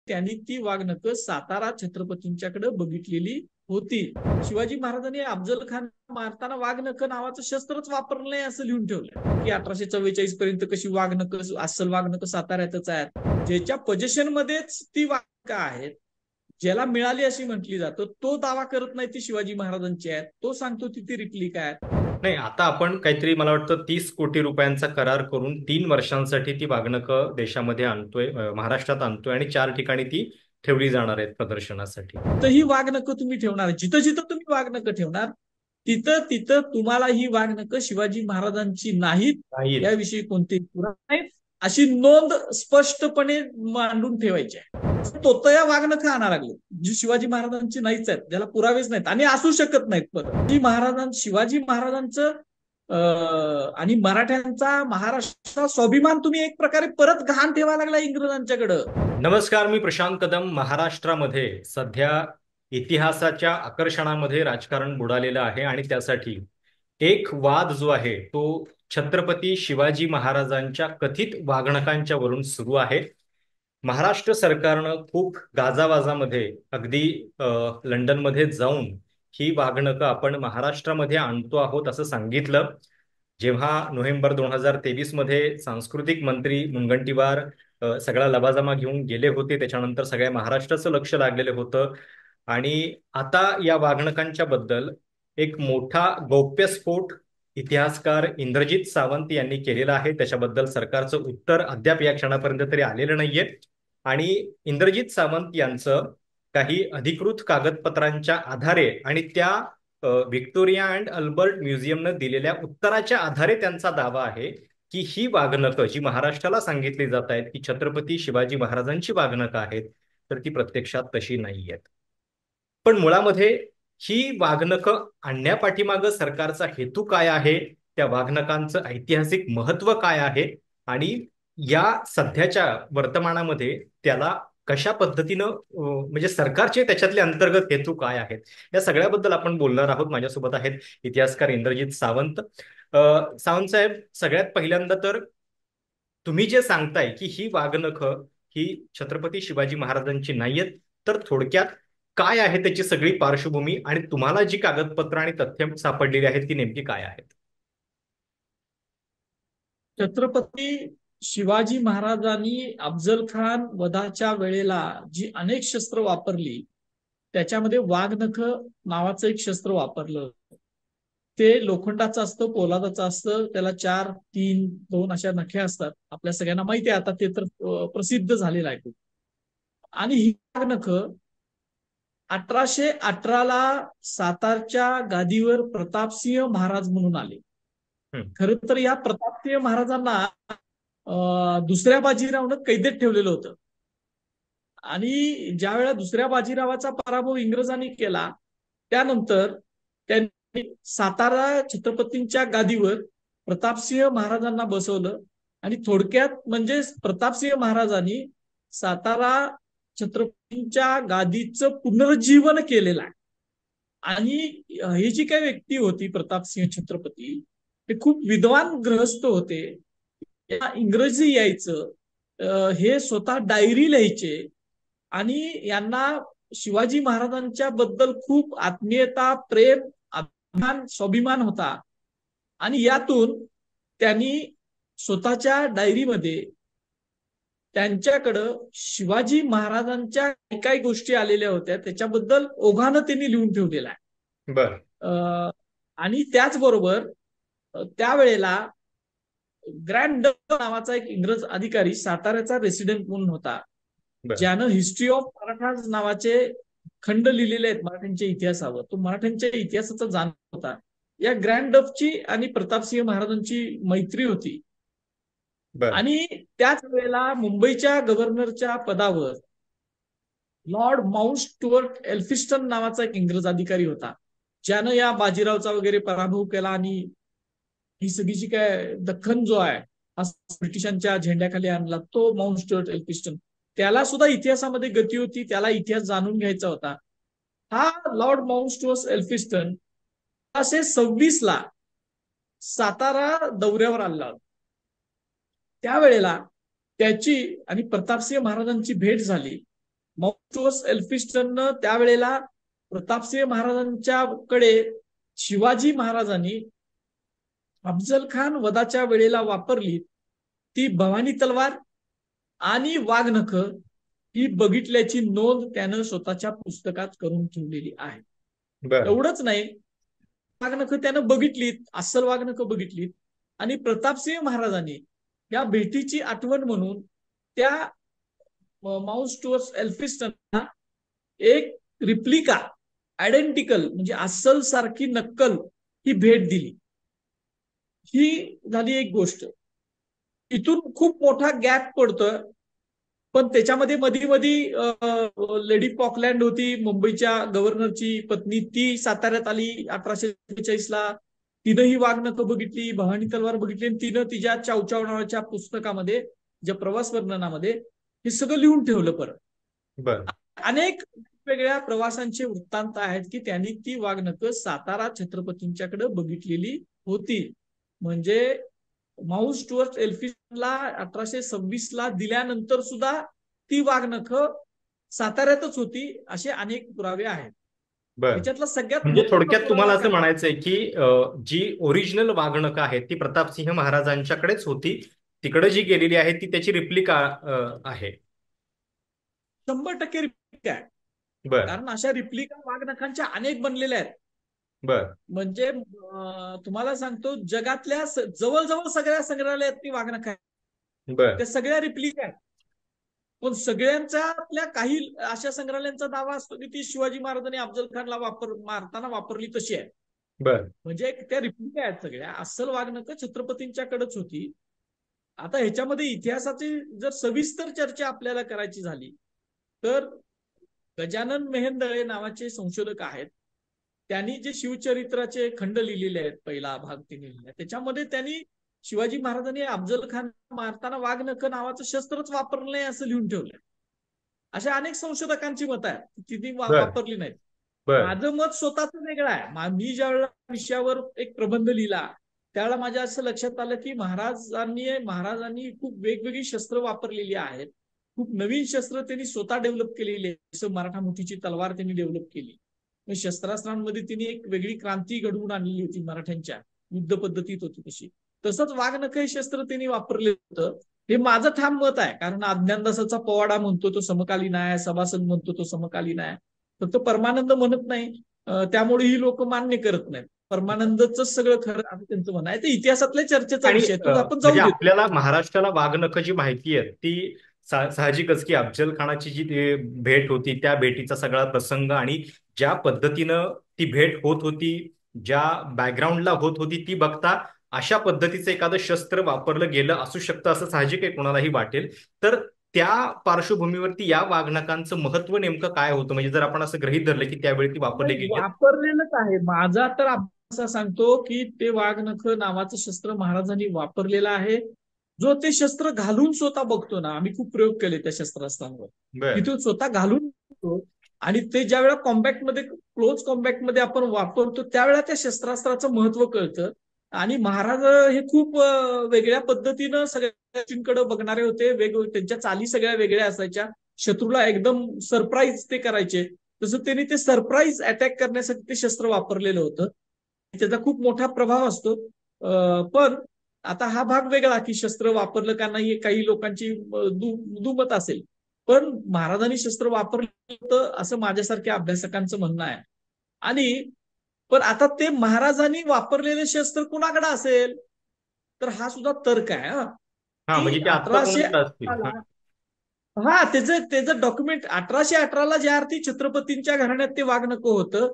त्यांनी ती वाघनकं सातारा छत्रपतींच्याकडे बघितलेली होती. शिवाजी महाराजांनी अफजल खान मारताना वाघनकं नावाचं शस्त्रच वापरलं नाही असं लिहून ठेवलंय की 1844 पर्यंत कशी वाघनकं अस्सल वाघनकं साताऱ्यातच आहेत, ज्याच्या पोझिशन मध्येच ती वाघनकं आहेत, ज्याला मिळाली अशी म्हटली जातं, तो दावा करत नाही ती शिवाजी महाराजांची आहेत, तो सांगतो ती रिप्लिक आहे. नाही, आता आपण काहीतरी मला वाटतं 30 कोटी रुपयांचा करार करून 3 वर्षांसाठी ती वाघनकं देशामध्ये आणतोय, महाराष्ट्रात आणतोय आणि 4 ठिकाणी ती ठेवली जाणार आहेत प्रदर्शनासाठी. तर ही वाघनकं तुम्ही ठेवणार, जिथं जिथं तुम्ही वाघनकं ठेवणार तिथं तिथं तुम्हाला ही वाघनकं शिवाजी महाराजांची नाहीत, नाहीत. याविषयी कोणतेही पुरावे नाहीत अशी नोंद स्पष्टपणे मांडून ठेवायची आहे. तोतया वाघनकं आणा लागले जी शिवाजी महाराजांची नाहीच आहेत, ज्याला पुरावेच नाहीत आणि असू शकत नाहीत. परत शिवाजी महाराजांचं आणि मराठ्यांचा महाराष्ट्राचा स्वाभिमान तुम्ही एक प्रकारे परत गहाण ठेवायला लागला इंग्रजांच्याकडं. नमस्कार, मी प्रशांत कदम. महाराष्ट्रामध्ये सध्या इतिहासाच्या आकर्षणामध्ये राजकारण बुडालेलं आहे आणि त्यासाठी एक वाद जो आहे तो छत्रपती शिवाजी महाराजांच्या कथित वागणकांच्या वरून सुरू आहे. महाराष्ट्र सरकारनं खूप गाजावाजामध्ये अगदी लंडनमध्ये जाऊन ही वागणकं आपण महाराष्ट्रामध्ये आणतो आहोत असं सांगितलं. जेव्हा नोव्हेंबर 2023 मध्ये सांस्कृतिक मंत्री मुनगंटीवार सगळा लबाजमा घेऊन गेले होते, त्याच्यानंतर सगळ्या महाराष्ट्राचं लक्ष लागलेलं होतं आणि आता या वागणकांच्या बद्दल एक मोठा गौप्यस्फोट इतिहासकार इंद्रजित सावंत यांनी केलेला आहे. त्याच्याबद्दल सरकारचं उत्तर अद्याप या क्षणापर्यंत तरी आलेलं नाहीये आणि इंद्रजित सावंत यांचं काही अधिकृत कागदपत्रांच्या आधारे आणि त्या व्हिक्टोरिया अँड अल्बर्ट म्युझियमनं दिलेल्या उत्तराच्या आधारे त्यांचा दावा आहे की ही वाघनकं जी महाराष्ट्राला सांगितली जात आहेत की छत्रपती शिवाजी महाराजांची वाघनकं आहेत, तर ती प्रत्यक्षात तशी नाही आहेत. पण मुळामध्ये ही वाघनकं आणण्यापाठीमागं सरकारचा हेतू काय आहे, त्या वाघनकांचं ऐतिहासिक महत्व काय आहे आणि या सध्याच्या वर्तमानामध्ये त्याला कशा पद्धतीनं म्हणजे सरकारचे त्याच्यातले अंतर्गत हेतू काय आहेत, या सगळ्याबद्दल आपण बोलणार आहोत. माझ्यासोबत आहेत इतिहासकार इंद्रजित सावंत. सावंत साहेब, सगळ्यात पहिल्यांदा तर तुम्ही जे सांगताय की ही वाघनखं ही छत्रपती शिवाजी महाराजांची नाहीयेत, तर थोडक्यात काय आहे त्याची सगळी पार्श्वभूमी आणि तुम्हाला जी कागदपत्र आणि तथ्य सापडलेली आहेत ती नेमकी काय आहेत? छत्रपती शिवाजी महाराजांनी अफजल खान वधाच्या वेळेला जी अनेक शस्त्र वापरली त्याच्यामध्ये वाघनख नावाचं एक शस्त्र वापरलं. ते लोखंडाचं असतं, पोलादाचं असतं, त्याला 4, 3, 2 अशा नख्या असतात. आपल्या सगळ्यांना माहिती आहे आता, ते तर प्रसिद्ध झालेलं आहे. आणि ही वाघनख 1818ला सातारच्या गादीवर प्रतापसिंह महाराज म्हणून आले. खर तर या प्रतापसिंह महाराजांना दुसऱ्या बाजीरावनं कैदेत ठेवलेलं होतं आणि ज्या वेळेला दुसऱ्या बाजीरावाचा पराभव इंग्रजांनी केला त्यानंतर त्यांनी सातारा छत्रपतींच्या गादीवर प्रतापसिंह महाराजांना बसवलं आणि थोडक्यात म्हणजे प्रतापसिंह महाराजांनी सातारा छत्रपतींच्या गादीचं पुनरुज्जीवन केलेलं आहे. आणि ही जी काही व्यक्ती होती प्रतापसिंह छत्रपती, ते खूप विद्वान गृहस्थ होते. इंग्रजी यायचं, हे स्वतः डायरी लिहायचे आणि यांना शिवाजी महाराजांच्या बद्दल खूप आत्मीयता, प्रेम, अभिमान, स्वाभिमान होता. आणि यातून त्यांनी स्वतःच्या डायरीमध्ये त्यांच्याकडं शिवाजी महाराजांच्या काही गोष्टी आलेल्या होत्या त्याच्याबद्दल ओघानं त्यांनी लिहून ठेवलेला आहे. बरं. आणि त्याचबरोबर त्यावेळेला ग्रँड नावाचा एक इंग्रज अधिकारी साताऱ्याचा रेसिडेंट म्हणून होता, ज्यानं हिस्ट्री ऑफ मराठाज नावाचे खंड लिहिलेले आहेत मराठ्यांच्या इतिहासावर. तो मराठ्यांच्या इतिहासाचा जाणून होता. या ग्रँड डफची आणि प्रतापसिंह महाराजांची मैत्री होती. आणि त्याच वेळेला मुंबईच्या गव्हर्नरच्या पदावर लॉर्ड माउंट स्टुअर्ट एल्फिस्टन नावाचा एक इंग्रज अधिकारी होता, ज्यानं या बाजीरावचा वगैरे पराभव केला आणि ही सगळी जी काय दख्खन जो आहे ब्रिटिशांच्या झेंड्याखाली आणला, तो माउंट स्टुअर्ट एल्फिस्टन. त्याला सुद्धा इतिहासामध्ये गती होती, त्याला इतिहास जाणून घ्यायचा होता. हा लॉर्ड माउंट स्टुअर्ट एल्फिस्टन 1826ला सातारा दौऱ्यावर आला. त्यावेळेला त्याची आणि प्रतापसिंह महाराजांची भेट झाली माउंट एल्फिस्टननं त्यावेळेला प्रतापसिंह महाराजांच्याकडे शिवाजी महाराजांनी अफजल खान वधाच्या वेळेला वापरली ती भवानी तलवार आणि वाघनख ही बघितल्याची नोंद त्यानं स्वतःच्या पुस्तकात करून ठेवलेली आहे. एवढंच नाही, वाघनख त्यानं बघितलीत, अस्सल वाघनख बघितलीत आणि प्रतापसिंह महाराजांनी या भेटीची आठवण म्हणून त्या माउंट स्टुअर्ट एल्फिस्टनला एक रिप्लिका आयडेंटिकल म्हणजे अस्सल सारखी नक्कल ही भेट दिली. ही झाली एक गोष्ट. इथून खूप मोठा गॅप पडतोय, पण त्याच्यामध्ये मधी मधी लेडी पॉकलँड होती, मुंबईच्या गव्हर्नरची पत्नी, ती साताऱ्यात आली 1843ला. तिनं ही वाघनख बघितली, भवानी तलवार बघितली आणि तिनं तिच्या चावचाव नावाच्या पुस्तकामध्ये, ज्या प्रवास वर्णनामध्ये हे सगळं लिहून ठेवलं. परत अनेक वेगवेगळ्या प्रवासांचे वृत्तांत आहेत की त्यांनी ती वाघनख सातारा छत्रपतींच्याकडे बघितलेली होती. म्हणजे माउंट स्टुअर्ट एल्फिस्टनला 1826ला दिल्यानंतर सुद्धा ती वाघनख साताऱ्यातच होती, असे अनेक पुरावे आहेत. त्याच्यातला सगळ्यात म्हणजे थोडक्यात तुम्हाला असं म्हणायचंय की जी ओरिजिनल वाघनख आहे ती प्रतापसिंह महाराजांच्याकडेच होती, तिकडे जी गेलेली आहे ती त्याची रिप्लिका आहे. 100% रिप्लिका आहे. कारण अशा रिप्लिका वाघनखांच्या अनेक बनलेल्या आहेत. म्हणजे तुम्हाला सांगतो, जगातल्या जवळजवळ सगळ्या संग्रहालयात ती वाघनख आहे, त्या सगळ्या रिप्लिका आहेत. पण सगळ्यांच्यातल्या काही अशा संग्रहालयांचा दावा असतो की ती शिवाजी महाराजांनी अफजल खानला मारताना वापरली तशी आहे. म्हणजे त्या रिप्लिका आहेत सगळ्या. अस्सल वाघनख छत्रपतींच्याकडेच होती. आता ह्याच्यामध्ये इतिहासाची जर सविस्तर चर्चा आपल्याला करायची झाली तर गजानन मेहेंदळे नावाचे संशोधक आहेत. त्यांनी जे शिवचरित्राचे खंड लिहिलेले आहेत, पहिला भाग त्यांनी लिहिला, त्याच्यामध्ये त्यांनी शिवाजी महाराजांनी अफजल खान मारताना वाघनख नावाचं शस्त्रच वापरलं नाही असं लिहून ठेवलंय. अशा अनेक संशोधकांची मत आहे, तिने वापरली नाहीत. माझं मत स्वतःच वेगळं आहे. मी ज्यावेळेला विषयावर एक प्रबंध लिहिला त्यावेळेला माझ्या असं लक्षात आलं की महाराजांनी खूप वेगवेगळी शस्त्र वापरलेली आहेत. खूप नवीन शस्त्र त्यांनी स्वतः डेव्हलप केलेली आहे. जसं मराठा मोठीची तलवार त्यांनी डेव्हलप केली. शस्त्रास्त्रांमध्ये तिने एक वेगळी क्रांती घडवून आणलेली होती, मराठ्यांच्या युद्ध पद्धतीत होती तशी. तसंच वाघनख हे शस्त्र त्यांनी वापरले होतं. हे माझं ठाम मत आहे. कारण अज्ञानदासाचा पोवाडा म्हणतो तो समकालीन आहे, सभासद म्हणतो तो समकालीन आहे, फक्त परमानंद म्हणत नाही. त्यामुळे ही लोक मान्य करत नाहीत. परमानंदच सगळं खरं असं त्यांचं म्हणणं आहे. ते इतिहासातल्या चर्चेचा विषय आपण जाऊ. आपल्याला महाराष्ट्राला वाघनख जी माहिती आहे ती साहजिकच की अफजल खानाची जी भेट होती त्या भेटीचा सगळा प्रसंग आणि ज्या पद्धतीनं ती भेट होत होती, ज्या बॅकग्राऊंडला होत होती ती बघता अशा पद्धतीचं एखादं शस्त्र वापरलं गेलं असू शकतं असं साहजिक आहे, कोणालाही वाटेल. तर त्या पार्श्वभूमीवरती या वाघनखांचं महत्व नेमकं काय होतं? म्हणजे जर आपण असं गृहीत धरलं की त्यावेळी ती वापरली गेली, वापरलेलंच आहे. माझा तर असा सांगतो की ते वाघनख नावाचं शस्त्र महाराजांनी वापरलेलं आहे. जो ते शस्त्र घालून स्वतः बघतो ना, आम्ही खूप प्रयोग केले त्या शस्त्रास्त्रांवर, तिथून स्वतः घालून बघतो आणि ते ज्या वेळेला कॉम्बॅक्टमध्ये, क्लोज कॉम्बॅक्टमध्ये आपण वापरतो त्यावेळेला त्या शस्त्रास्त्राचं महत्व कळतं. आणि महाराज हे खूप वेगळ्या पद्धतीनं सगळ्या गोष्टींकडे बघणारे होते. त्यांच्या चाली सगळ्या वेगळ्या असायच्या. शत्रूला एकदम सरप्राईज ते करायचे. तसं त्यांनी ते सरप्राईज अटॅक करण्यासाठी ते शस्त्र वापरलेलं होतं. त्याचा खूप मोठा प्रभाव असतो. पण आता हा भाग वेगळा की शस्त्र वापरलं का नाही काही लोकांची दुमत असेल, पण महाराजांनी शस्त्र वापरलं होतं असं माझ्यासारख्या अभ्यासकांचं म्हणणं आहे. आणि पण आता ते महाराजांनी वापरलेले शस्त्र कुणाकडे असेल तर हा सुद्धा तर्क आहे. म्हणजे 1818 हा त्याचं डॉक्युमेंट 1818ला ज्या अर्थी छत्रपतींच्या घराण्यात ते वाघनख होतं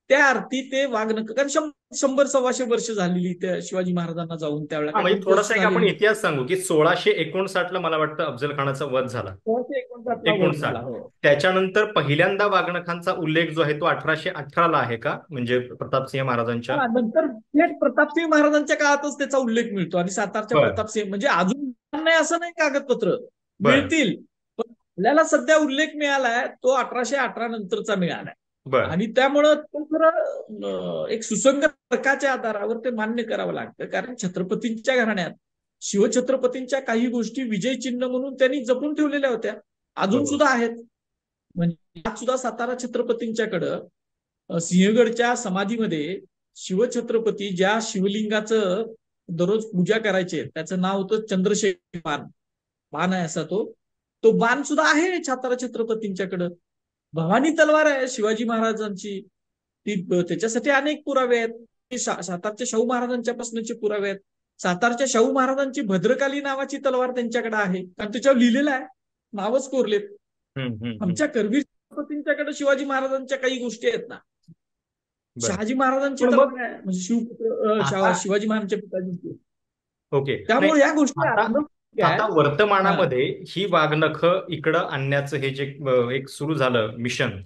त्या अर्थी ते वाघनख, कारण 100-125 वर्ष झालेली त्या शिवाजी महाराजांना जाऊन त्यावेळेला. म्हणजे थोडासा आपण इतिहास सांगू की 1659ला मला वाटतं अफजल खानाचा वध झाला. 1659. त्याच्यानंतर पहिल्यांदा वाघनखांचा उल्लेख जो आहे तो 1818ला आहे का? म्हणजे प्रतापसिंह महाराजांच्या नंतर थेट प्रतापसिंह महाराजांच्या काळातच त्याचा उल्लेख मिळतो. आणि सातारच्या प्रतापसिंह म्हणजे अजून नाही असं नाही, कागदपत्र मिळतील, पण आपल्याला सध्या उल्लेख मिळालाय तो 1818 नंतरचा मिळालाय. आणि त्यामुळं तो खरं एक सुसंगत तर्काच्या आधारावर ते मान्य करावं लागतं. कारण छत्रपतींच्या घराण्यात शिवछत्रपतींच्या काही गोष्टी विजय चिन्ह म्हणून त्यांनी जपून ठेवलेल्या होत्या, अजून सुद्धा आहेत. म्हणजे आज सुद्धा सातारा छत्रपतींच्याकडं सिंहगडच्या समाधीमध्ये शिवछत्रपती ज्या शिवलिंगाचं दररोज पूजा करायचे त्याचं नाव होतं चंद्रशेखर बाण. बाण आहे असा तो. तो बाण सुद्धा आहे सातारा छत्रपतींच्याकडं. भवानी तलवार आहे शिवाजी महाराजांची. ती त्याच्यासाठी अनेक पुरावे आहेत. सातारच्या शाहू महाराजांच्या पासूनचे पुरावे आहेत. सातारच्या शाहू महाराजांची भद्रकाली नावाची तलवार त्यांच्याकडे आहे, कारण त्याच्यावर लिहिलेलं आहे, नावच कोरलेत. आमच्या करवीर छत्रपतींच्याकडे शिवाजी महाराजांच्या काही गोष्टी आहेत ना. शहाजी महाराजांची तलवार आहे, म्हणजे शिवपुत्र शिवाजी महाराजांच्या पिताजींची. ओके. त्यामुळे या गोष्टी आता वर्तमानामध्ये ही वाघनखं इकडं आणण्याचं हे जे एक सुरू झालं मिशन,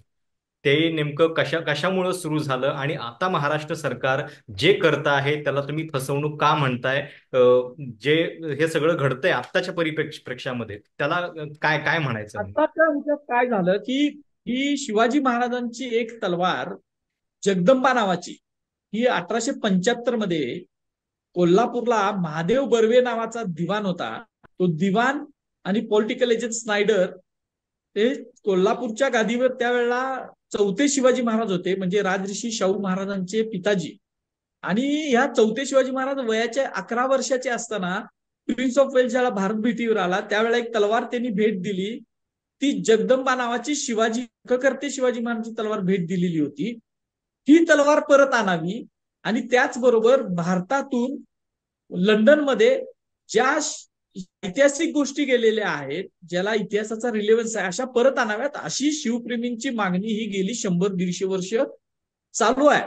ते नेमकं कशामुळं सुरू झालं आणि आता महाराष्ट्र सरकार जे करत आहे त्याला तुम्ही फसवणूक का म्हणताय? जे हे सगळं घडतंय आत्ताच्या परिप्रेक्ष्यामध्ये त्याला काय काय म्हणायचं? आताच्या ह्याच्यात काय झालं की ही शिवाजी महाराजांची एक तलवार जगदंबा नावाची, ही 1875 मध्ये कोल्हापूरला महादेव बर्वे नावाचा दिवाण होता. तो दिवाण आणि पॉलिटिकल एजंट स्नायडर ते कोल्हापूरच्या गादीवर त्यावेळेला चौथे शिवाजी महाराज होते, म्हणजे राजऋषी शाहू महाराजांचे पिताजी. आणि ह्या चौथे शिवाजी महाराज वयाच्या 11 वर्षाचे असताना प्रिन्स ऑफ वेल्स ज्याला भारत भेटीवर आला त्यावेळेला एक तलवार त्यांनी भेट दिली. ती जगदंबा नावाची शिवाजी करते शिवाजी महाराजांची तलवार भेट दिलेली होती. ही तलवार परत आणावी आणि त्याचबरोबर भारतातून लंडनमध्ये ज्या ऐतिहासिक गोष्टी गेलेल्या आहेत, ज्याला इतिहासाचा रिलेव्हन्स आहे, अशा परत आणाव्यात, अशी शिवप्रेमींची मागणी ही गेली 100-150 वर्ष चालू आहे.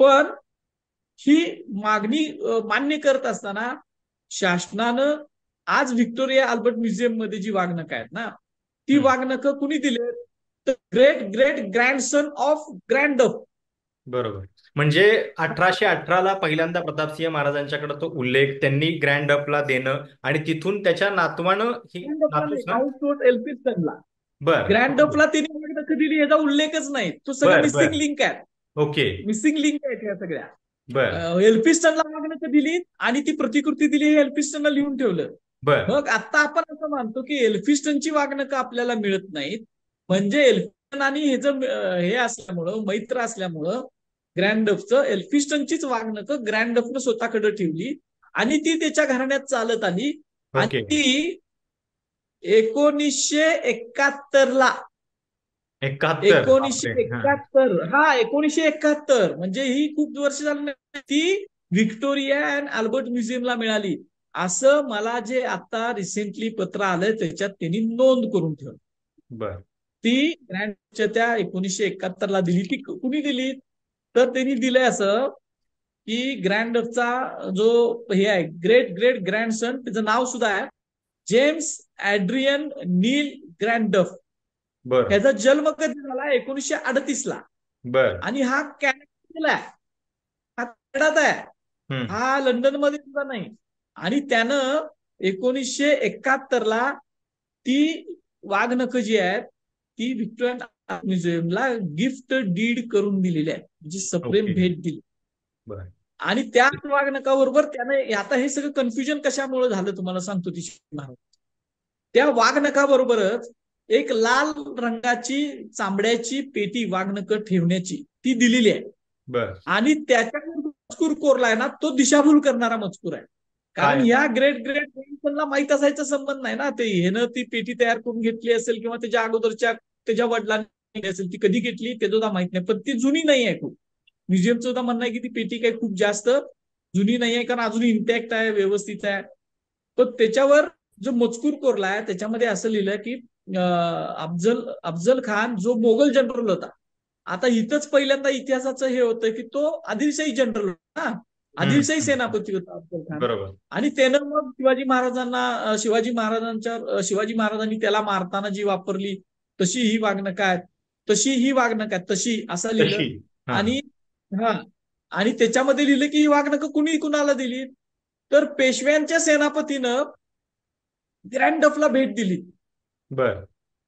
पण ही मागणी मान्य करत असताना शासनानं आज व्हिक्टोरिया अल्बर्ट म्युझियम मध्ये जी वाघनखं आहेत ना, ती वाघनखं कुणी दिले? तर ग्रेट ग्रेट ग्रँडसन ऑफ ग्रँड डफ. बरोबर. म्हणजे 1818 पहिल्यांदा प्रतापसिंह महाराजांच्याकडे तो उल्लेख, त्यांनी ग्रँड डफला देणं आणि तिथून त्याच्या नातवानं एल्फिन्स्टनला ग्रँड डफला तिने वाघनखं दिली, याचा उल्लेखच नाही. तो सगळं मिसिंग लिंक आहे. ओके, मिसिंग लिंक आहेत ह्या सगळ्या. एल्फिन्स्टनला वाघनखं दिली आणि ती प्रतिकृती दिली, हे एल्फिन्स्टनला लिहून ठेवलं. मग आता आपण असं मानतो की एल्फिन्स्टनची वाघनखं आपल्याला मिळत नाहीत, म्हणजे एल्फिन्स्टन आणि हे असल्यामुळं, मैत्र असल्यामुळं ग्रँड डफचं एल्फिन्स्टनचीच वाघनखं ग्रँड डफनं स्वतःकडे ठेवली आणि ती त्याच्या घराण्यात चालत आली. आणि ती 1971 ला 1971 म्हणजे ही खूप वर्ष झाली, ती व्हिक्टोरिया अँड अल्बर्ट म्युझियमला मिळाली, असं मला जे आता रिसेंटली पत्र आलंय त्याच्यात त्यांनी नोंद करून ठेवलं. ती ग्रँडच्या त्या 1971 ला दिली. ती कुणी दिली? तर त्यांनी दिलंय असं की ग्रँड डफचा जो हे आहे ग्रेट ग्रेट ग्रँडसन, त्याचं नाव सुद्धा आहे जेम्स ऍड्रियन नील ग्रँड डफ. त्याचा जन्म कधी झाला? 1938 ला. आणि हा कॅनडाला आहे, हा कॅनडात आहे, हा लंडन मध्ये सुद्धा नाही. आणि त्यानं 1971 ला ती वाघनखं जी आहेत ती व्हिक्टोरिया म्युझियमला गिफ्ट डीड करून दिलेली आहे, म्हणजे सप्रेम भेट दिली. आणि त्याच वाघनखाबरोबर त्यानं, आता हे सगळं कन्फ्युजन कशामुळे झालं तुम्हाला सांगतो. ती त्या वाघनखाबरोबरच एक लाल रंगाची चांबड्याची पेटी वाघनखं ठेवण्याची ती दिलेली आहे. आणि त्याच्यावर मजकूर कोरलाय ना, तो दिशाभूल करणारा मजकूर आहे. कारण या ग्रेट ग्रेट ग्रँडसनला माहित असायचा संबंध नाही ना, ते हेनं ती पेटी तयार करून घेतली असेल किंवा त्याच्या अगोदरच्या त्याच्या वडिलांनी असेल, ती कधी घेतली ते सुद्धा माहित नाही. पण ती जुनी नाही आहे खूप. म्युझियमचं सुद्धा म्हणणं आहे की ती पेटी काही खूप जास्त जुनी नाही आहे, कारण अजून इंटॅक्ट आहे, व्यवस्थित आहे. पण त्याच्यावर जो मजकूर कोरला आहे त्याच्यामध्ये असं लिहिलं की अफजल खान जो मोगल जनरल होता, आता इथंच पहिल्यांदा इतिहासाचं हे होतं की तो आदिलशाही जनरल होता, आदिलशाही सेनापती होता अफजल खान. आणि त्यानं मग शिवाजी महाराजांनी त्याला मारताना जी वापरली तशी ही वाघनखं आहेत, तशी असं लिहिलं. आणि त्याच्यामध्ये लिहिलं की ही वाघनखं कुणाला दिली? तर पेशव्यांच्या सेनापतीनं ग्रँड डफला भेट दिली.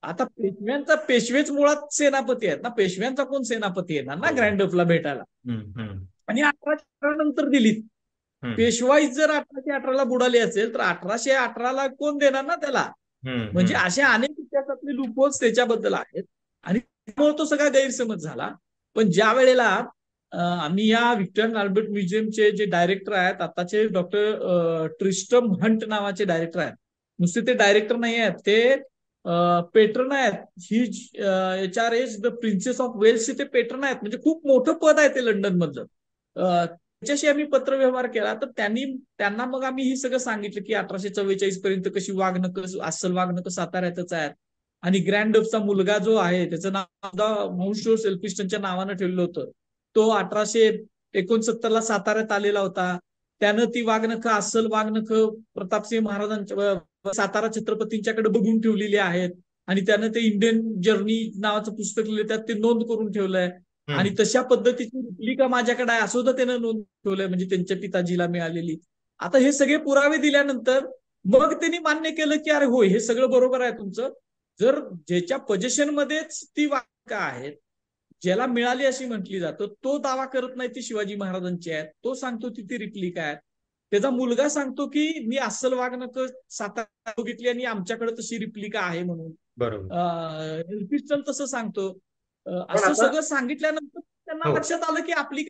आता पेशवेच मुळात सेनापती आहेत ना, पेशव्यांचा कोण सेनापती येणार ना ग्रँड डफला भेटायला. आणि 1818 नंतर दिलीत. पेशवाई जर 1818 ला बुडाली असेल तर 1818 ला कोण देणार ना त्याला? म्हणजे अशा अनेक इतिहासातले लूपहोल्स त्याच्याबद्दल आहेत. आणि त्यामुळे तो सगळा गैरसमज झाला. पण ज्या वेळेला आम्ही या व्हिक्टर अल्बर्ट म्युझियमचे जे डायरेक्टर आहेत आताचे डॉक्टर ट्रिस्टम हंट नावाचे डायरेक्टर आहेत. नुसते ते डायरेक्टर नाही आहेत, ते पेट्रन आहेत. ही HRH द प्रिन्सेस ऑफ वेल्सचे ते पेट्रन आहेत. म्हणजे खूप मोठं पद आहे ते लंडन मधलं. त्याच्याशी आम्ही पत्रव्यवहार केला तर त्यांना मग आम्ही ही सगळं सांगितलं की 1844 पर्यंत कशी वाघनकं, अस्सल वाघनकं साताऱ्यातच आहेत. आणि ग्रँड डफचा मुलगा जो आहे त्याचं नाव सुद्धा मौन्शोर्स एल्फिस्टनच्या नावानं ठेवलं होतं. तो 1869 साताऱ्यात आलेला होता. त्यानं ती वाघनखं, अस्सल वाघनखं प्रतापसिंह महाराजांच्या, सातारा छत्रपतींच्याकडे बघून ठेवलेली आहेत. आणि त्यानं ते इंडियन जर्नी नावाचं पुस्तक लिहिलं, त्यात ते नोंद करून ठेवलंय. आणि तशा पद्धतीची रिप्लिका माझ्याकडे आहे असं सुद्धा त्यानं नोंद ठेवलंय, म्हणजे त्यांच्या पिताजीला मिळालेली. आता हे सगळे पुरावे दिल्यानंतर मग त्यांनी मान्य केलं की अरे होय, हे सगळं बरोबर आहे तुमचं. जर ज्याच्या पोझिशन मध्येच ती वाघनखं आहेत, ज्याला मिळाली अशी म्हटली जातं, तो दावा करत नाही ती शिवाजी महाराजांची आहेत, तो सांगतो ती रिप्लिका आहे. त्याचा मुलगा सांगतो की मी अस्सल वाघनखं सातारा बघितली आणि आमच्याकडे तशी रिप्लिका आहे म्हणून. बरोबर. एल्फिस्टन तसं सांगतो. पण असं आता सगळं सांगितल्यानंतर त्यांना हो लक्षात आलं की आपली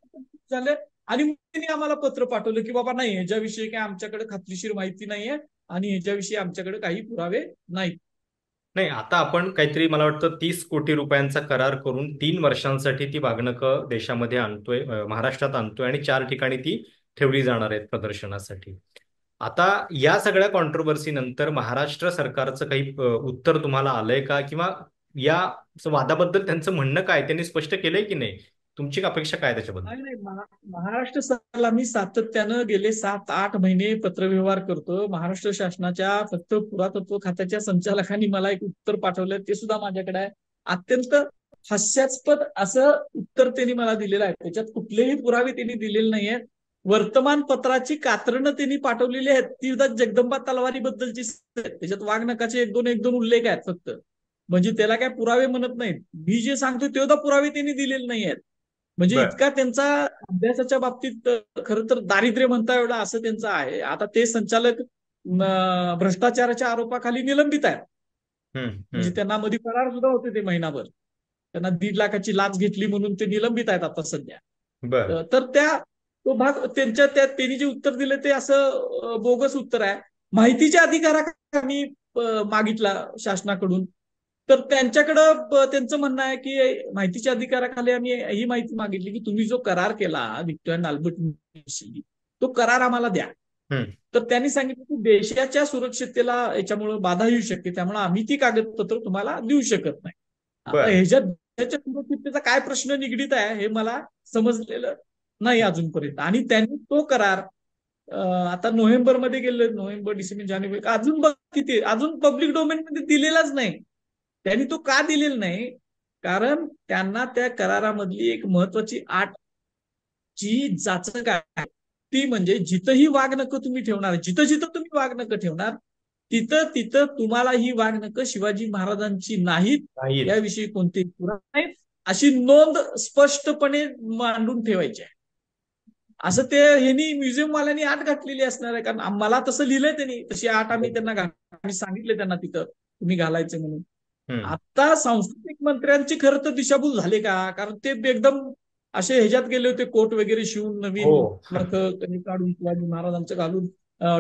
झालं. आणि मग त्यांनी आम्हाला पत्र पाठवलं की बाबा नाही, ह्याच्याविषयी काही आमच्याकडे खात्रीशीर माहिती नाहीये आणि ह्याच्याविषयी आमच्याकडे काही पुरावे नाहीत. नाही, आता आपण काहीतरी मला वाटतं 30 कोटी रुपयांचा करार करून 3 वर्षांसाठी ती वाघनकं देशामध्ये आणतोय, महाराष्ट्रात आणतोय आणि 4 ठिकाणी ती ठेवली जाणार आहेत प्रदर्शनासाठी. आता या सगळ्या कॉन्ट्रोवर्सी नंतर महाराष्ट्र सरकारचं काही उत्तर तुम्हाला आलंय का, किंवा या वादाबद्दल त्यांचं म्हणणं काय, त्यांनी स्पष्ट केलंय की नाही? तुमची अपेक्षा काय त्याच्याबद्दल? नाही नाही, महाराष्ट्र सरकारला मी सातत्यानं गेले 7-8 महिने पत्रव्यवहार करतो. महाराष्ट्र शासनाच्या फक्त पुरातत्व खात्याच्या संचालकांनी मला एक उत्तर पाठवलंय, ते सुद्धा माझ्याकडे आहे. अत्यंत हास्यास्पद असं उत्तर त्यांनी मला दिलेलं आहे. त्याच्यात कुठलेही पुरावे त्यांनी दिलेले नाहीयेत. वर्तमानपत्राची कात्रणं त्यांनी पाठवलेली आहेत, ती सुद्धा जगदंबा तलवारी बद्दलची. त्याच्यात वाघनखाचे एक दोन उल्लेख आहेत फक्त. म्हणजे त्याला काय पुरावे म्हणत नाहीत. मी जे सांगतो ते सुद्धा पुरावे त्यांनी दिलेले नाही आहेत. म्हणजे बर इतका त्यांचा अभ्यासाच्या बाबतीत खरं तर दारिद्र्य म्हणता एवढा असं त्यांचं आहे. आता ते संचालक भ्रष्टाचाराच्या आरोपाखाली निलंबित आहेत. हम्म. म्हणजे त्यांना मध्ये करार सुद्धा होते ते महिनाभर. त्यांना 1.5 लाखाची लाच घेतली म्हणून ते निलंबित आहेत आता सध्या. बर तर तो भाग त्यांच्या त्यांनी जे उत्तर दिलं ते असं बोगस उत्तर आहे. माहितीच्या अधिकाराखाली आम्ही मागितला शासनाकडून. तर त्यांच्याकडं त्यांचं म्हणणं आहे की माहितीच्या अधिकाराखाली आम्ही ही माहिती मागितली की तुम्ही जो करार केला व्हिक्टर अल्बर्ट, तो करार आम्हाला द्या. हम्म. तर त्यांनी सांगितलं की देशाच्या सुरक्षिततेला याच्यामुळे बाधा येऊ शकते, त्यामुळे आम्ही ती कागदपत्र तुम्हाला देऊ शकत नाही. आता बर ह्याच्यात देशाच्या सुरक्षिततेचा काय प्रश्न निगडीत आहे हे मला समजलेलं नाही अजूनपर्यंत. आणि त्यांनी तो करार आता नोव्हेंबरमध्ये गेलं, नोव्हेंबर डिसेंबर जानेवारी, अजून किती अजून पब्लिक डोमेन मध्ये दिलेलाच नाही. त्यांनी तो का दिलेला नाही? कारण त्यांना त्या करारामधली एक महत्वाची आठ जी जाचक आहे ती म्हणजे जिथंही वाघनखं तुम्ही ठेवणार, जिथं जिथं तुम्ही वाघनखं ठेवणार तिथं तिथं तुम्हाला ही वाघनखं शिवाजी महाराजांची नाहीत, नाहीत. याविषयी कोणतेही पुरावे नाहीत अशी नोंद स्पष्टपणे मांडून ठेवायची आहे. असं ते ह्यांनी म्युझियमवाल्यांनी आठ घातलेली असणार आहे. कारण मला तसं लिहिलंय त्यांनी, तशी आठ आम्ही त्यांना आम्ही सांगितले त्यांना तिथं तुम्ही घालायचं म्हणून. हम्म. आता सांस्कृतिक मंत्र्यांची खरं तर दिशाभूल झाली का? कारण ते एकदम असे ह्याच्यात गेले होते, कोट वगैरे शिवून हो. नवीन नखं काढून शिवाजी महाराजांचं घालून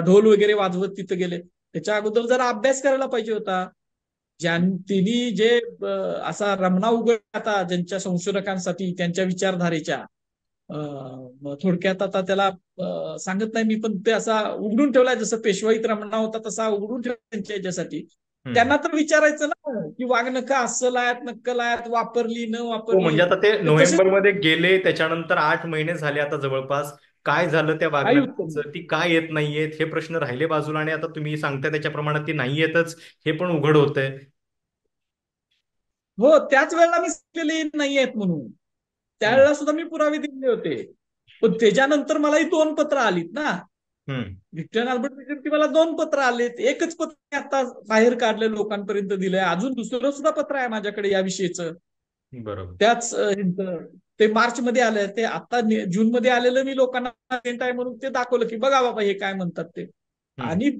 ढोल वगैरे वाजवत तिथं गेले. त्याच्या अगोदर जरा अभ्यास करायला पाहिजे होता. त्यांनी जे असा रमणा उघड आता ज्यांच्या संशोधकांसाठी त्यांच्या विचारधारेच्या थोडक्यात आता त्याला सांगत नाही मी, पण ते असा उघडून ठेवलाय, जसं पेशवाईत रमणा होता तसा उघडून ठेवला त्यांच्या याच्यासाठी. हम्म. त्यांना तर विचारायचं ना की वाघनखं अस्सल आहेत, नक्कल आहेत, वापरली न हो, वापरली. म्हणजे आता ते ते तसे नोव्हेंबरमध्ये गेले, त्याच्यानंतर 8 महिने झाले आता जवळपास. काय झालं त्या काही उत्तर नाही. वागणुकीचं, ती काय येत नाहीयेत हे प्रश्न राहिले बाजूला, आणि आता तुम्ही सांगताय त्याच्याप्रमाणे ती नाही येतच हे पण उघड होतंय. हो, त्याच वेळेला मी सांगितलेले नाही आहेत म्हणून. हम्म. त्यावेळेला सुद्धा मी पुरावे दिले होते. पण त्याच्यानंतर मला ही 2 पत्र आलीत ना. हम्म. व्हिक्टर अल्बर्ट म्युझियमची मला 2 पत्र आलेत. एकच पत्र आता बाहेर काढलं, लोकांपर्यंत दिलंय. अजून दुसरं सुद्धा पत्र आहे माझ्याकडे या विषयीचं. बरोबर. त्याच ते मार्च मध्ये आलं, ते आता जून मध्ये आलेलं मी लोकांना आहे म्हणून ते दाखवलं की बघा बाबा हे काय म्हणतात ते. हम्म. आणि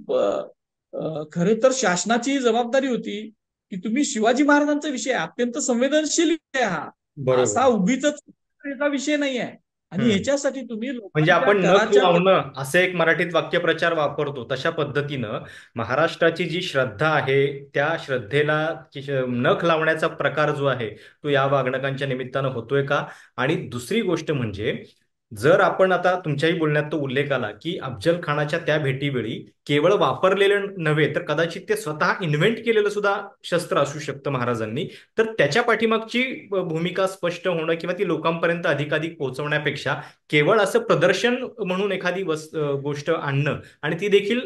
खरं तर शासनाची जबाबदारी होती की तुम्ही शिवाजी महाराजांचा विषय अत्यंत संवेदनशील विषय हा, बरोबर. असा उगीच विषय नाही आहे. आणि हम्म. ह्याच्यासाठी तुम्ही म्हणजे लोकांच्या आपण नख कराच्या लावणं असं एक मराठीत वाक्यप्रचार वापरतो, तशा पद्धतीनं महाराष्ट्राची जी श्रद्धा आहे त्या श्रद्धेला नख लावण्याचा प्रकार जो आहे तो या वाघनकांच्या निमित्तानं होतोय का? आणि दुसरी गोष्ट म्हणजे, जर आपण आता तुमच्याही बोलण्यात तो उल्लेख आला की अफजल खानाच्या त्या भेटीवेळी केवळ वापरलेलं नव्हे तर कदाचित ते स्वतः इन्व्हेंट केलेलं सुद्धा शस्त्र असू शकतं महाराजांनी, तर त्याच्या पाठीमागची भूमिका स्पष्ट होणं किंवा ती लोकांपर्यंत अधिकाधिक पोहोचवण्यापेक्षा केवळ असं प्रदर्शन म्हणून एखादी गोष्ट आणणं आणि ती देखील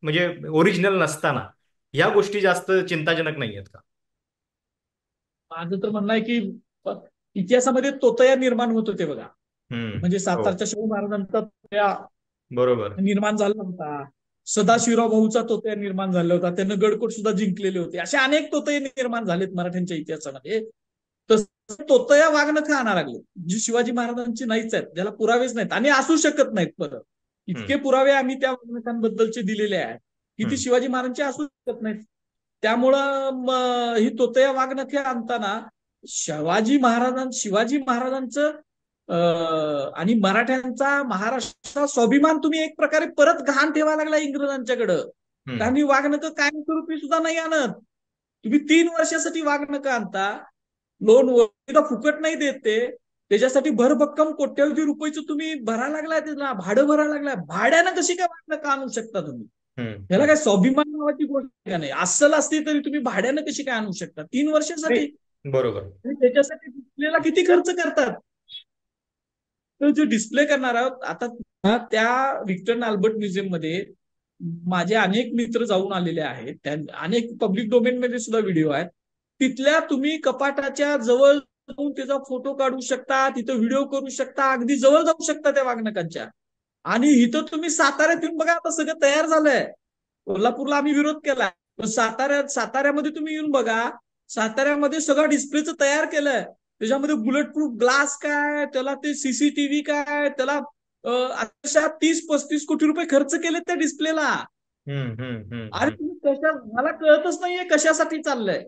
म्हणजे ओरिजिनल नसताना, या गोष्टी जास्त चिंताजनक नाही आहेत का? माझं तर म्हणणं आहे की इतिहासामध्ये तोतया निर्माण होत होते बघा. हम्म. म्हणजे हो. सातारच्या शाहू महाराजांचा तोतया बरोबर. निर्माण झाला होता. सदाशिवराव भाऊचा तोतया निर्माण झाला होता. त्यानं गडकोट सुद्धा जिंकलेले होते. असे अनेक तोतये निर्माण झालेत मराठ्यांच्या इतिहासामध्ये. तसं तोतया वाघनखं आणा लागले, जी शिवाजी महाराजांची नाहीच आहेत, ज्याला पुरावेच नाहीत आणि असू शकत नाहीत. परत हम्म. इतके पुरावे आम्ही त्या वाघनखांबद्दलचे दिलेले आहेत की ती हम्म. शिवाजी महाराजांची असू शकत नाहीत. त्यामुळं ही तोतया वाघनखे आणताना शिवाजी महाराजांचं आणि मराठ्यांचा महाराष्ट्राचा स्वाभिमान तुम्ही एक प्रकारे परत गहाण ठेवायला लागला इंग्रजांच्याकडं. हम्म. कारण वाघनकं कायमस्वरूपी सुद्धा नाही आणत. तुम्ही 3 वर्षासाठी वाघनकं आणता, लोन वगैरे फुकट नाही देते, त्याच्यासाठी भरभक्कम कोट्यवधी रुपयाचं तुम्ही भरायला लागलाय, त्याला भाडं भरायला लागलाय. भाड्यानं कशी काय वाघनकं आणू शकता तुम्ही? हम्म. ह्याला काय स्वाभिमान नावाची गोष्ट आहे का नाही? अस्सल असती तरी तुम्ही भाड्यानं कशी काय आणू शकता 3 वर्षासाठी? नाही. बरोबर. आणि त्याच्यासाठी डिस्प्लेला किती खर्च करतात? तर जो डिस्प्ले करणार आहोत आता त्या विक्टर अल्बर्ट म्युझियम मध्ये माझे अनेक मित्र जाऊन आलेले आहेत. अनेक पब्लिक डोमेन मध्ये सुद्धा व्हिडिओ आहेत. तिथल्या तुम्ही कपाटाच्या जवळ जाऊन त्याचा फोटो काढू शकता, तिथं व्हिडिओ करू शकता, अगदी जवळ जाऊ शकता त्या वाघनकांच्या. आणि इथं तुम्ही साताऱ्यात येऊन बघा, आता सगळं तयार झालंय. कोल्हापूरला आम्ही विरोध केलाय, पण साताऱ्यामध्ये तुम्ही येऊन बघा. साताऱ्यामध्ये सगळं डिस्प्लेचं तयार केलंय. त्याच्यामध्ये बुलेट प्रूफ ग्लास काय, त्याला ते सीसीटीव्ही काय, त्याला अशा 30-35 कोटी रुपये खर्च केले त्या डिस्प्लेला. हम्म. हम्म. हम्म. अरे हम्म. तुम्ही मला कळतच नाहीये कशासाठी चाललंय.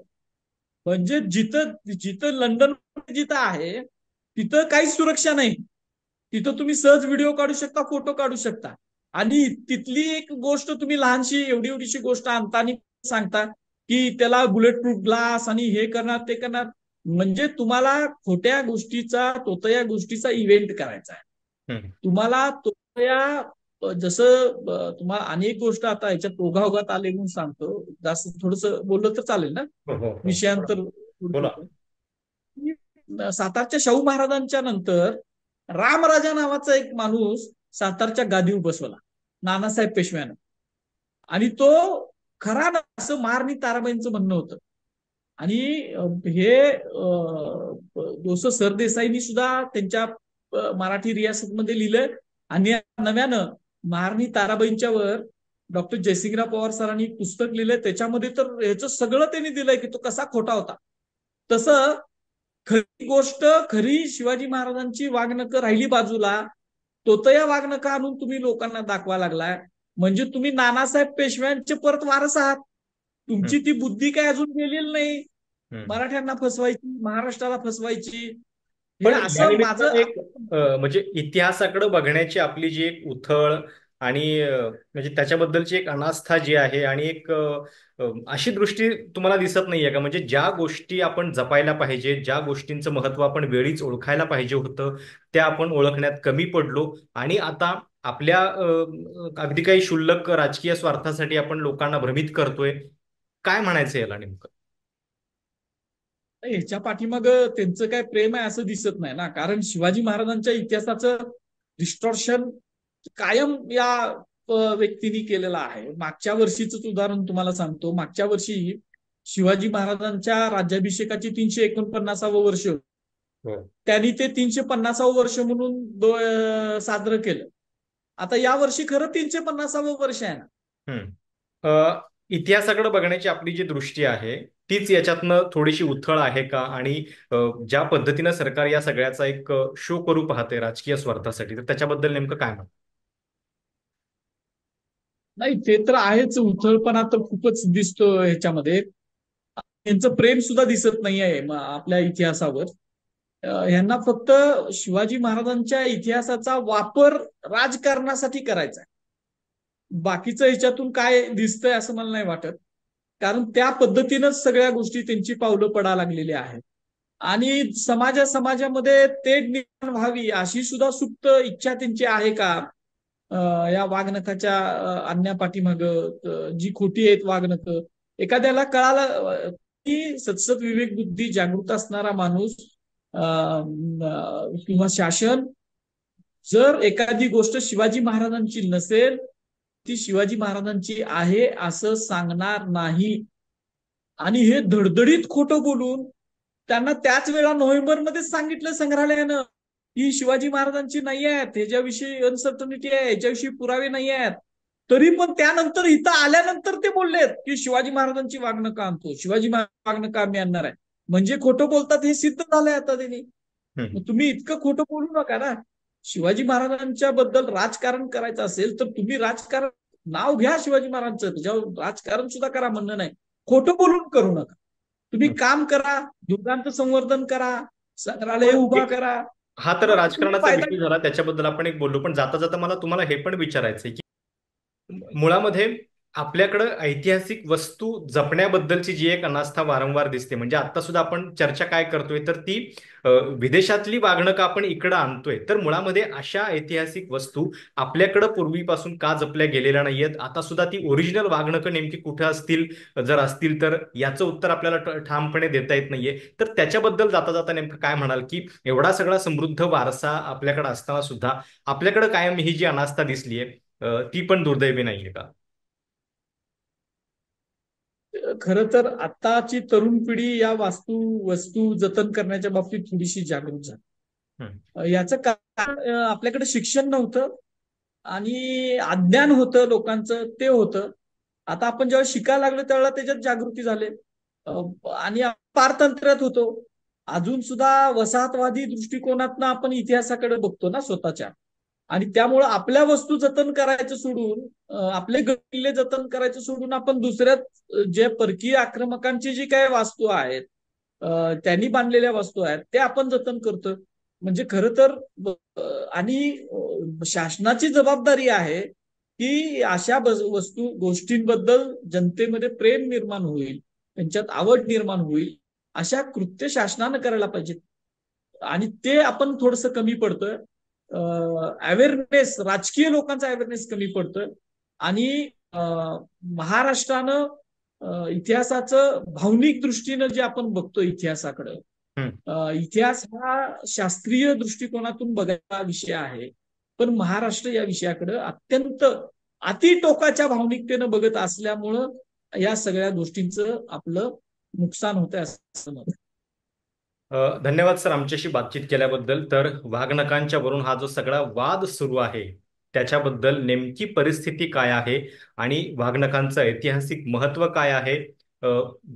म्हणजे जिथं जिथं लंडन जिथं आहे तिथं काहीच सुरक्षा नाही. तिथं तुम्ही सहज व्हिडिओ काढू शकता, फोटो काढू शकता. आणि तिथली एक गोष्ट तुम्ही लहानशी एवढी एवढीशी गोष्ट आणता आणि सांगता की त्याला बुलेट प्रूफ ग्लास आणि हे करणार ते करणार. म्हणजे तुम्हाला खोट्या गोष्टीचा, तोतया गोष्टीचा इव्हेंट करायचा आहे. हम्म. तुम्हाला तोतया जसं तुम्हाला अनेक गोष्ट आता ह्याच्यात ओघाओघात आले म्हणून सांगतो. जास्त थोडस बोललं तर चालेल ना? हो, हो, हो. विषयांतर बोला. सातारच्या शाहू महाराजांच्या नंतर रामराजा नावाचा एक माणूस सातारच्या गादीवर बसवला, नानासाहेब पेशव्यानं. आणि तो खरा ना असं महाराणी ताराबाईंचं म्हणणं होतं. आणि हे दोस सरदेसाईंनी सुद्धा त्यांच्या मराठी रियासतमध्ये लिहिलंय. आणि नव्यानं महाराणी ताराबाईंच्या वर डॉक्टर जयसिंगराव पवार सरांनी पुस्तक लिहिलंय. त्याच्यामध्ये तर ह्याचं सगळं त्यांनी दिलंय की तो कसा खोटा होता. तसं खरी गोष्ट, खरी शिवाजी महाराजांची वाघनकं राहिली बाजूला, तोतया वाघनकं आणून तुम्ही लोकांना दाखवा लागलाय. म्हणजे तुम्ही नानासाहेब पेशव्यांचे परत वारस आहात. हम्म. तुमची ती बुद्धी काय अजून गेलेली नाही. हम्म. मराठ्यांना फसवायची, महाराष्ट्राला फसवायची, हे पण या असं माझं. निमित्तानं एक म्हणजे इतिहासाकडे बघण्याची आपली जी एक उथळ आणि म्हणजे त्याच्याबद्दलची एक अनास्था जी आहे आणि एक अशी दृष्टी तुम्हाला दिसत नाहीये का? म्हणजे ज्या गोष्टी आपण जपायला पाहिजे, ज्या गोष्टींचं महत्त्व आपण वेळीच ओळखायला पाहिजे होतं, त्या आपण ओळखण्यात कमी पडलो आणि आता आपल्या अगदी काही क्षुल्लक राजकीय स्वार्थासाठी आपण लोकांना भ्रमित करतोय. काय म्हणायचं याला नेमकं? ह्याच्या पाठीमाग त्यांचं काय प्रेम आहे असं दिसत नाही ना. कारण शिवाजी महाराजांच्या इतिहासाचं डिस्टॉर्शन कायम या व्यक्तीने केलेलं आहे. मागच्या वर्षीच उदाहरण तुम्हाला सांगतो. मागच्या वर्षी शिवाजी महाराजांच्या राज्याभिषेकाची 349वं वर्ष, हो. त्यांनी ते 350वं वर्ष म्हणून साजरं केलं. आता या वर्षी खरं 350वं वर्ष आहे ना. हम्म. इतिहासाकडे बघण्याची आपली जी दृष्टी आहे तीच याच्यातनं थोडीशी उथळ आहे का? आणि ज्या पद्धतीनं सरकार या सगळ्याचा एक शो करू पाहते राजकीय स्वार्थासाठी, तर त्याच्याबद्दल नेमकं काय म्हणतं? नाही, ते तर आहेच. उथळपणा तर खूपच दिसतो ह्याच्यामध्ये. यांचं प्रेम सुद्धा दिसत नाही आहे आपल्या इतिहासावर. यांना फक्त शिवाजी महाराजांच्या इतिहासाचा वापर राजकारणासाठी करायचा आहे. बाकीचं ह्याच्यातून काय दिसतंय असं मला नाही वाटत, कारण त्या पद्धतीनंच सगळ्या गोष्टी त्यांची पावलं पडा लागलेली आहेत. आणि समाजामध्ये ते निर्माण व्हावी अशी सुद्धा सुप्त इच्छा त्यांची आहे का? या वाघनखाच्या आणण्यापाठीमाग जी खोटी आहेत वाघनख, एखाद्याला कळालं की सतसत विवेक बुद्धी जागृत असणारा माणूस किंवा शासन जर एखादी गोष्ट शिवाजी महाराजांची नसेल, ती शिवाजी महाराजांची आहे असं सांगणार नाही. आणि हे धडधडीत खोटं बोलून त्यांना त्याच वेळा नोव्हेंबरमध्येच सांगितलं संग्रहालयानं की शिवाजी महाराजांची नाही आहेत, ह्याच्याविषयी अनसर्टनिटी आहे, ह्याच्याविषयी पुरावे नाही आहेत. तरी पण त्यानंतर इथं आल्यानंतर ते बोललेत की शिवाजी महाराजांची वागणं आणतो, शिवाजी महाराज वागणं आम्ही आणणार आहे. म्हणजे खोटं बोलतात हे सिद्ध झालंय आता त्यांनी. तुम्ही इतकं खोटं बोलू नका ना. शिवाजी महाराजांच्या बद्दल राजकारण करायचं असेल तर तुम्ही राजकारण नाव घ्या शिवाजी महाराजांचं, त्याच्यावर राजकारण सुद्धा करा, म्हणणं नाही. खोटं बोलून करू नका. तुम्ही काम करा, दुर्गांचं संवर्धन करा, संग्रहालय उभा करा. हा तर राजकारणाचा विषय झाला, त्याच्याबद्दल आपण एक बोललो. पण जाता जाता मला तुम्हाला हे पण विचारायचंय की मुळामध्ये आपल्याकडं ऐतिहासिक वस्तू जपण्याबद्दलची जी एक अनास्था वारंवार दिसते. म्हणजे आता सुद्धा आपण चर्चा काय करतोय तर ती विदेशातली वागणं आपण इकडं आणतोय. तर मुळामध्ये अशा ऐतिहासिक वस्तू आपल्याकडं पूर्वीपासून का जपल्या गेलेल्या नाहीयेत? आता सुद्धा ती ओरिजिनल वागणं नेमकी कुठे असतील, जर असतील तर याचं उत्तर आपल्याला ठामपणे देता येत नाहीये. तर त्याच्याबद्दल जाता जाता नेमकं काय म्हणाल की एवढा सगळा समृद्ध वारसा आपल्याकडे असताना सुद्धा आपल्याकडे कायम ही जी अनास्था दिसलीये ती पण दुर्दैवी नाहीये का? खरं तर आताची तरुण पिढी या वस्तू जतन करण्याच्या बाबतीत थोडीशी जागरूक झाली. याचं कारण आपल्याकडे शिक्षण नव्हतं आणि अज्ञान होतं लोकांचं, ते होतं. आता आपण जेव्हा शिकायला लागलो त्यावेळेला त्याच्यात जागृती झाली. आणि पारतंत्र्यात होतो. अजून सुद्धा वसाहतवादी दृष्टिकोनातनं आपण इतिहासाकडे बघतो ना स्वतःच्या. आणि त्यामुळं आपल्या वस्तू जतन करायचं सोडून, आपले किल्ले जतन करायचं सोडून आपण दुसऱ्या जे परकीय आक्रमकांची जी काही वास्तू आहेत, त्यांनी बांधलेल्या वस्तू आहेत, ते आपण जतन करतोय. म्हणजे खरं तर आणि शासनाची जबाबदारी आहे की अशा वस्तू गोष्टींबद्दल जनतेमध्ये प्रेम निर्माण होईल, त्यांच्यात आवड निर्माण होईल, अशा कृत्य शासनानं करायला पाहिजेत. आणि ते आपण थोडंसं कमी पडतोय. अवेअरनेस, राजकीय लोकांचा अवेअरनेस कमी पडतोय. आणि महाराष्ट्रानं इतिहासाचं भावनिक दृष्टीनं जे आपण बघतो इतिहासाकडं, इतिहास हा शास्त्रीय दृष्टिकोनातून बघायचा विषय आहे. पण महाराष्ट्र या विषयाकडे अत्यंत अतिटोकाच्या भावनिकतेनं बघत असल्यामुळं या सगळ्या गोष्टींचं आपलं नुकसान होतंय असं मला. धन्यवाद सर आमच्याशी बातचीत केल्याबद्दल. तर वाघनखांच्या वरून हा जो सगळा वाद सुरू आहे त्याच्याबद्दल नेमकी परिस्थिती काय आहे आणि वाघनखांचं ऐतिहासिक महत्व काय आहे,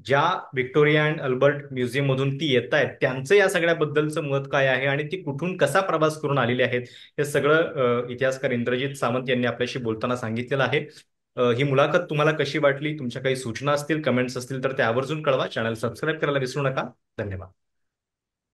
ज्या व्हिक्टोरिया अँड अल्बर्ट म्युझियम मधून ती येत आहेत त्यांचं या सगळ्याबद्दलचं मत काय आहे आणि ती कुठून कसा प्रवास करून आलेली आहेत, हे सगळं इतिहासकार इंद्रजित सावंत यांनी आपल्याशी बोलताना सांगितलेलं आहे. ही मुलाखत तुम्हाला कशी वाटली? तुमच्या काही सूचना असतील, कमेंट्स असतील तर त्या आवर्जून कळवा. चॅनल सबस्क्राईब करायला विसरू नका. धन्यवाद.